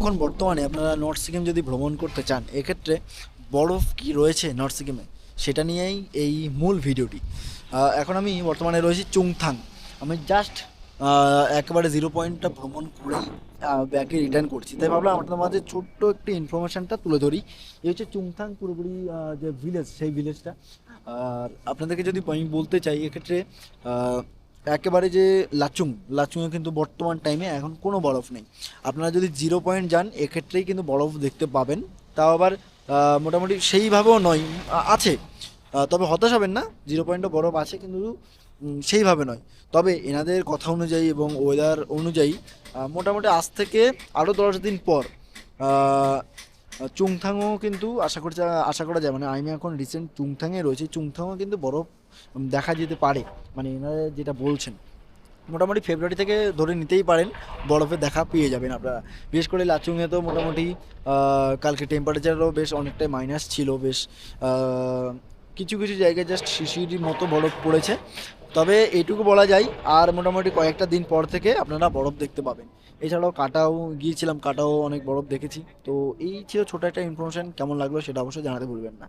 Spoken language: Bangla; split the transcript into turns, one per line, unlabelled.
এখন বর্তমানে আপনারা নর্থ সিকিম যদি ভ্রমণ করতে চান, এক্ষেত্রে বরফ কি রয়েছে নর্থ সিকিমে সেটা নিয়েই এই মূল ভিডিওটি। এখন আমি বর্তমানে রয়েছি চুংথাং। আমি জাস্ট একেবারে জিরো পয়েন্টটা ভ্রমণ করেই ব্যাকে রিটার্ন করছি, তাই ভাবলাম আপনাদের মাঝে ছোট্ট একটি ইনফরমেশনটা তুলে ধরি। এই হচ্ছে চুংথাং পুরোপুরি যে ভিলেজ, সেই ভিলেজটা। আর আপনাদেরকে যদি আমি বলতে চাই এক্ষেত্রে আহ, একেবারে যে লাচুংয়ে কিন্তু বর্তমান টাইমে এখন কোনো বরফ নেই। আপনারা যদি জিরো পয়েন্ট যান এক্ষেত্রেই কিন্তু বরফ দেখতে পাবেন, তাও আবার মোটামুটি সেইভাবেও নয়, আছে। তবে হতাশ হবেন না, জিরো পয়েন্টও বরফ আছে কিন্তু সেইভাবে নয়। তবে এনাদের কথা অনুযায়ী এবং ওয়েদার অনুযায়ী মোটামুটি আজ থেকে আরও 10 দিন পর আহ, চুংথাংও কিন্তু আশা করা যায়, মানে আমি এখন রিসেন্ট চুংথাংয়ে রয়েছি, চুংথাংও কিন্তু বরফ দেখা যেতে পারে, মানে এনারা যেটা বলছেন। মোটামুটি ফেব্রুয়ারি থেকে ধরে নিতেই পারেন বরফের দেখা পেয়ে যাবেন আপনারা। বিশেষ করে লাচুংয়ে তো মোটামুটি কালকে টেম্পারেচারও বেশ অনেকটাই মাইনাস ছিল, বেশ আহ, কিছু কিছু জায়গায় জাস্ট শিশির মতো বরফ পড়েছে। তবে এইটুকু বলা যায়, আর মোটামুটি কয়েকটা দিন পর থেকে আপনারা বরফ দেখতে পাবেন। এছাড়াও কাটাও গিয়েছিলাম, কাটাও অনেক বরফ দেখেছি। তো এই ছিল ছোটো একটা ইনফরমেশন, কেমন লাগলো সেটা অবশ্যই জানাতে ভুলবেন না।